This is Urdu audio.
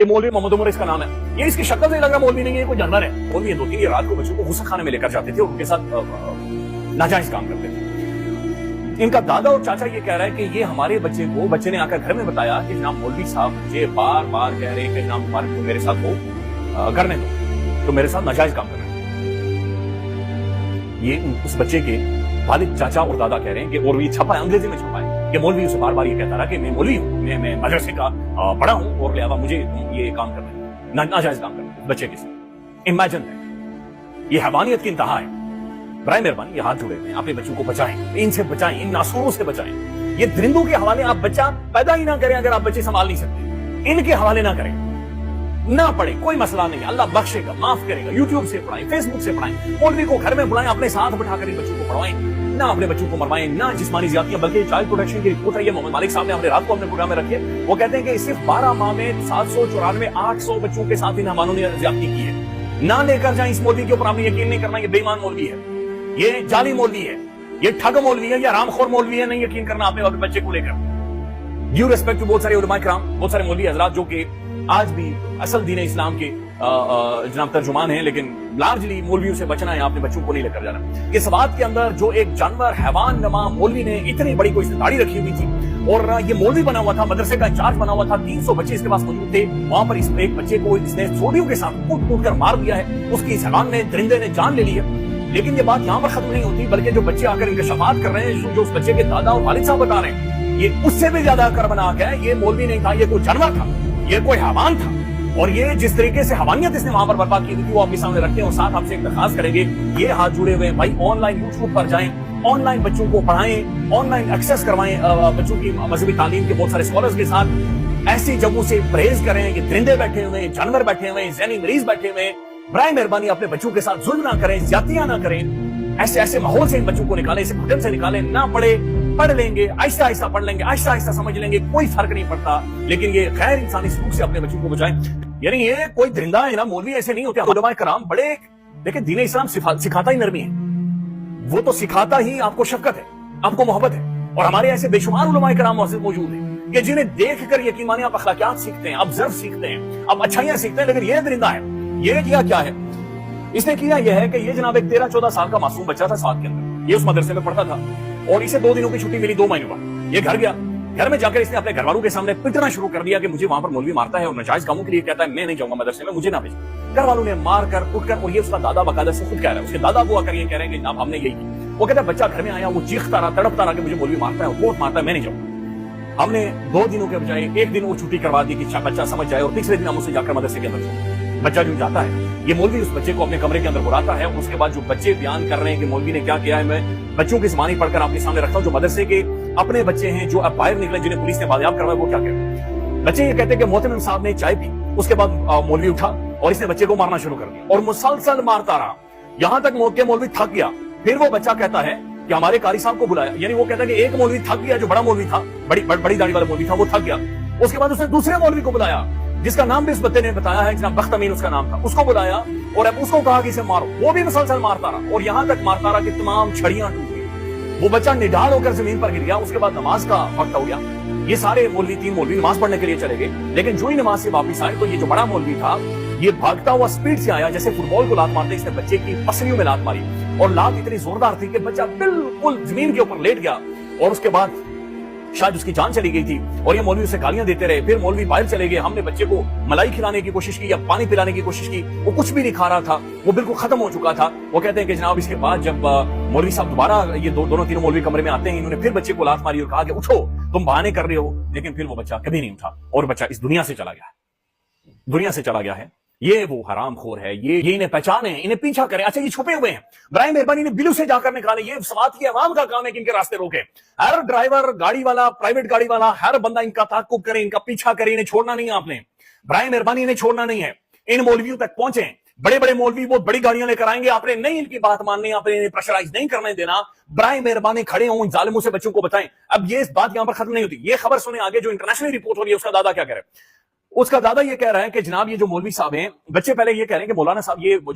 یہ مولوی محمد عمر اس کا نام ہے. یہ اس کی شکل سے لگ رہا مولوی نہیں ہے, کوئی جانور ہے. مولوی دو تین یہ رات کو بچوں کو غسل خانے میں لے کر جاتے تھے اور ان کے ساتھ ناجائز کام کرتے تھے. ان کا دادا اور چاچا یہ کہہ رہا ہے کہ یہ ہمارے بچے نے آ کر گھر میں بتایا کہ جناب مولوی صاحب مجھے بار بار کہہ رہے ہیں کہ جناب تمہارے کو میرے ساتھ وہ کرنے دو, تو میرے ساتھ ناجائز کام کرنا ہے. یہ اس بچے کے والد چاچا اور دادا کہہ رہے ہیں کہ, اور یہ چھپا ہے انگریزی میں چھپا ہے کہ مولوی اسے بار بار یہ کہتا رہا کہ میں مولوی ہوں, میں مدرسے کا پڑھا ہوں اور لہذا مجھے یہ کام کرنا ہے, ناجائز کام کرنا ہے بچے کے ساتھ. امیجن ہے, یہ حیوانیت کی انتہا ہے. برائے مہربانی یہ ہاتھ جوڑے ہیں, اپنے بچوں کو بچائیں, ان سے بچائیں, ان ناسوروں سے بچائیں. یہ درندوں کے حوالے آپ بچہ پیدا ہی نہ کریں اگر آپ بچے سنبھال نہیں سکتے. ان کے حوالے نہ کریں, نہ پڑھیں, کوئی مسئلہ نہیں, اللہ بخشے گا, معاف کرے گا. یوٹیوب سے پڑھائیں, فیس بک سے پڑھائیں, مولوی کو گھر میں بلائیں, اپنے ساتھ بٹھا کر ان بچوں کو پڑھوائیں. نہ اپنے بچوں کو مروائیں, نہ جسمانی زیادتیاں, بلکہ چائلڈ پروٹیکشن کی رپورٹ ہے, یہ محمد مالک صاحب نے ہم نے رات کو اپنے پروگرام میں رکھی ہے. وہ کہتے ہیں کہ صرف 12 ماہ میں 794 800 بچوں کے ساتھ ان حیوانوں نے زیادتی کی ہے. نہ لے کر جائیں اس مولوی کے اوپر, آپ نے یقین نہیں کرنا, یہ بے ایمان مولوی ہے, یہ جعلی مولوی ہے, یہ ٹھگ مولوی ہے, یہ حرام خور مولوی ہے. نہیں یقین کرنا آپ نے بچے کو لے کر. ڈیو ریسپیکٹ ٹو بہت سارے علماء کرام, بہت سارے مولوی حضرات جو کہ آج بھی اصل دین اسلام کے جناب ترجمان ہیں, لیکن لارجلی مولویوں سے بچنا ہے, آپ نے بچوں کو نہیں لے کر جانا. اس بات کے اندر جو ایک جانور حیوان نما مولوی نے اتنی بڑی کوئی داڑھی رکھی ہوئی تھی اور یہ مولوی بنا ہوا تھا, مدرسے کا انچارج بنا ہوا تھا, 300 بچے اس کے پاس موجود تھے. وہاں پر اس ایک بچے کو اس نے سوڈیوں کے ساتھ کوٹ کوٹ کر مار دیا ہے, اس کی زبان نے درندے نے جان لے لی ہے. لیکن یہ بات یہاں پر ختم نہیں ہوتی, بلکہ جو بچے آ کر انکشافات کر رہے ہیں, جو اس بچے کے دادا اور والد صاحب بتا رہے ہیں, یہ اس سے بھی زیادہ کربناک ہے. یہ مولوی نہیں تھا, یہ کوئی جانور تھا, یہ کوئی حیوان تھا. اور یہ جس طریقے سے حیوانیت اس نے وہاں پر برپا کی ہوئی تھی وہ آپ کے سامنے رکھتے ہیں. اور ساتھ آپ سے ایک درخواست کریں گے, یہ ہاتھ جڑے ہوئے بھائی آن لائن یوٹیوب پر جائیں, آن لائن بچوں کو پڑھائیں, آن لائن ایکسیس کروائیں بچوں کی مذہبی تعلیم کے بہت سارے اسکالرز کے ساتھ. ایسی جگہوں سے پرہیز کریں. یہ درندے بیٹھے ہوئے ہیں, جانور بیٹھے ہوئے ہیں, ذہنی مریض بیٹھے ہوئے ہیں. برائے مہربانی اپنے بچوں کے ساتھ ظلم نہ کریں, زیادتیاں نہ کریں. ایسے ماحول سے ان بچوں کو نکالیں, اسے گھٹن سے نکالیں. نہ پڑھ لیں گے, آہستہ آہستہ پڑھ لیں گے, آہستہ آہستہ سمجھ لیں گے, کوئی فرق نہیں پڑتا. لیکن یہ غیر انسانی سلوک سے اپنے بچوں کو بچائیں. یعنی یہ کوئی درندہ ہے نا, مولوی ایسے نہیں ہوتے. علماء کرام بڑے, لیکن دین اسلام سکھاتا ہی نرمی ہے, وہ تو سکھاتا ہی آپ کو شفقت ہے, آپ کو محبت ہے. اور ہمارے ایسے بے شمار علماء کرام موجود ہیں کہ جنہیں دیکھ کر یقین مانے آپ اخلاقیات سیکھتے ہیں, آپ ضرب سیکھتے ہیں, آپ اچھائیاں سیکھتے ہیں. لیکن یہ درندہ ہے. یہ کیا ہے اس نے کیا, یہ ہے کہ یہ جناب ایک 13-14 سال کا معصوم بچہ تھا ساتھ کے اندر, یہ اس مدرسے میں پڑھتا تھا اور اسے 2 دنوں کی چھٹی ملی, 2 مہینوں بعد یہ گھر گیا. گھر میں جا کر اس نے اپنے گھر والوں کے سامنے پٹنا شروع کر دیا کہ مجھے وہاں پر مولوی مارتا ہے اور ناجائز کاموں کے لیے کہتا ہے, میں نہیں جاؤں گا مدرسے میں, مجھے نہ بھیجو. گھر والوں نے مار کر اٹھ کر, اور یہ اس کا دادا باقاعدہ سے خود کہہ رہا ہے, اس کے دادا کو آ کر یہ کہہ رہے ہیں کہ جناب ہم نے یہی کی. وہ کہتا ہے بچہ گھر میں آیا, وہ چیختا رہا, تڑپتا رہا کہ مجھے مولوی مارتا ہے, بہت مارتا ہے, میں نہیں جاؤں. ہم نے 2 دنوں کے بجائے 1 دن وہ چھٹی کروا دی کہ بچہ سمجھ جائے, اور تیسرے دن ہم اسے جا کر مدرسے کے اندر چھوڑتے. بچہ جو جاتا ہے, یہ مولوی اس بچے کو اپنے کمرے کے اندر بلاتا ہے. اس کے بعد جو بچے بیان کر رہے ہیں کہ مولوی نے کیا کیا ہے, میں بچوں کی زبانی پڑھ کر آپ کے سامنے رکھتا ہوں. جو مدرسے کے اپنے بچے ہیں جو اب باہر نکلے, جنہیں پولیس نے بازیاب کروایا, وہ کیا کہتے ہیں. بچے یہ کہتے ہیں کہ محتمم صاحب نے چائے پی, اس کے بعد مولوی اٹھا اور اس نے بچے کو مارنا شروع کر دیا اور مسلسل مارتا رہا یہاں تک کہ مولوی تھک گیا. پھر وہ بچہ کہتا ہے کہ ہمارے قاری صاحب کو بلایا. یعنی وہ کہتا ہے کہ ایک مولوی تھک گیا, جو بڑا مولوی تھا, بڑی داڑھی والا مولوی تھا, وہ تھک گیا. اس کے بعد اس نے دوسرے مولوی کو بلایا, جس کا نام بھی اس بچے نے بتایا ہے, جناب بخت امین اس کا نام تھا. اس کو بلایا اور اب اس کو کہا کہ اسے مارو. وہ بھی مسلسل مارتا رہا اور یہاں تک مارتا رہا کہ تمام چھڑیاں ٹوٹ گئی. وہ بچہ نڈال ہو کر زمین پر گر گیا. اس کے بعد نماز کا وقت ہو گیا. یہ سارے مولوی 3 مولوی نماز پڑھنے کے لیے چلے گئے. لیکن جو ہی نماز سے واپس آئے تو یہ جو بڑا مولوی تھا, یہ بھاگتا ہوا سپیڈ سے آیا, جیسے فٹ بال کو لات مارتے اس نے بچے کی پسلیوں میں لات ماری, اور لات اتنی زوردار تھی کہ بچہ بالکل زمین کے اوپر لیٹ گیا. اور اس کے بعد شاید اس کی جان چلی گئی تھی اور یہ مولوی اسے گالیاں دیتے رہے. پھر مولوی باہر چلے گئے. ہم نے بچے کو ملائی کھلانے کی کوشش کی یا پانی پلانے کی کوشش کی, وہ کچھ بھی نہیں کھا رہا تھا, وہ بالکل ختم ہو چکا تھا. وہ کہتے ہیں کہ جناب اس کے بعد جب مولوی صاحب دوبارہ یہ دونوں تینوں مولوی کمرے میں آتے ہیں, انہوں نے پھر بچے کو لات ماری اور کہا کہ اٹھو, تم بہانے کر رہے ہو. لیکن پھر وہ بچہ کبھی نہیں اٹھا اور بچہ اس دنیا سے چلا گیا ہے. یہ وہ حرام خور ہے, یہ انہیں پہچانے, انہیں پیچھا کریں. اچھا یہ چھپے ہوئے ہیں, برائے مہربانی نے بلو سے جا کر نکالے. یہ سوات کی عوام کا کام ہے کہ ان کے راستے روکے. ہر ڈرائیور, گاڑی والا, پرائیویٹ گاڑی والا, ہر بندہ ان کا تعاقب کرے, ان کا پیچھا کرے. انہیں چھوڑنا نہیں ہے آپ نے, برائے مہربانی انہیں چھوڑنا نہیں ہے. ان مولویوں تک پہنچے. بڑے مولوی بہت بڑی گاڑیاں لے کر آئیں گے, آپ نے نہیں ان کی بات ماننی, آپ نے انہیں پریشرائز نہیں کرنے دینا. برائے مہربانی کھڑے ہوں, ان ظالموں سے بچوں کو بتائیں. اب یہ بات یہاں پر ختم نہیں ہوتی. یہ خبر سنیں آگے جو انٹرنیشنل رپورٹ ہو رہی ہے, اس کا دادا کیا کہہ رہا ہے. اس کا دادا یہ کہہ رہا ہے کہ جناب یہ جو مولوی صاحب ہیں, بچے پہلے یہ کہہ رہے ہیں کہ مولانا صاحب یہ جو